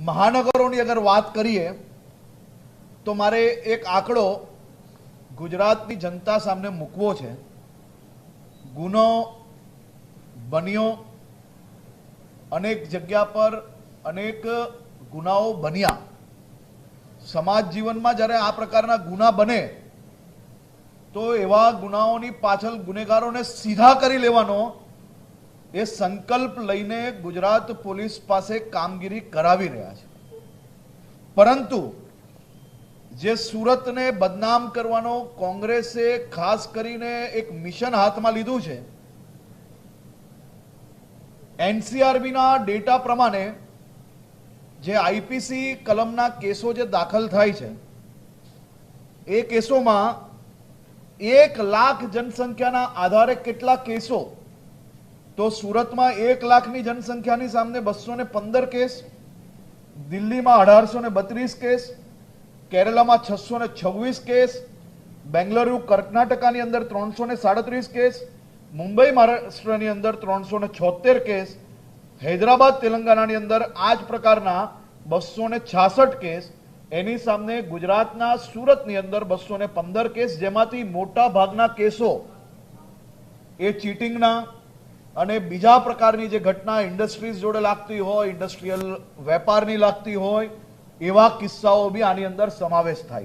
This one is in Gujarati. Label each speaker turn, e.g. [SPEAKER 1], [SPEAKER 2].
[SPEAKER 1] મહાનગરોની અગર વાત કરીએ તો મારે એક આંકડો ગુજરાતની જનતા સામે મૂકવો છે। ગુનો બન્યો, અનેક જગ્યા પર અનેક ગુનાઓ બન્યા। સમાજ જીવનમાં જ્યારે આ પ્રકારના ગુના બને તો એવા ગુનાઓની પાછળ ગુનેગારોને સીધા કરી લેવાનો એ સંકલ્પ લઈને ગુજરાત પોલીસ પાસે કામગીરી કરાવી રહ્યા છે। પરંતુ જે સુરતને બદનામ કરવાનો કોંગ્રેસે ખાસ કરીને એક મિશન હાથમાં લીધું છે। એનસીઆરબીના ડેટા પ્રમાણે જે આઈપીસી કલમના કેસો જે દાખલ થાય છે એ કેસોમાં 1 લાખ જનસંખ્યાના આધારે કેટલા કેસો, તો સુરતમાં 1 લાખની જનસંખ્યાની સામે 215 કેસ, દિલ્હીમાં 1832 કેસ, કેરલામાં 626 કેસ, બેંગલુરુ કર્ણાટકાની અંદર 337 કેસ, મુંબઈ મહારાષ્ટ્રની અંદર 376 કેસ, હૈદરાબાદ તેલંગાણાની અંદર આ જ પ્રકારના 266 કેસ, એની સામે ગુજરાતના સુરતની અંદર 215 કેસ, જેમાંથી મોટા ભાગના કેસો એ ચીટિંગના અને બીજા પ્રકારની જે ઘટના ઇન્ડસ્ટ્રીઝ જોડે લાગતી હોય, ઇન્ડસ્ટ્રીયલ વેપારની લાગતી હોય, એવા કિસ્સાઓ બી આની અંદર સમાવેશ થાય।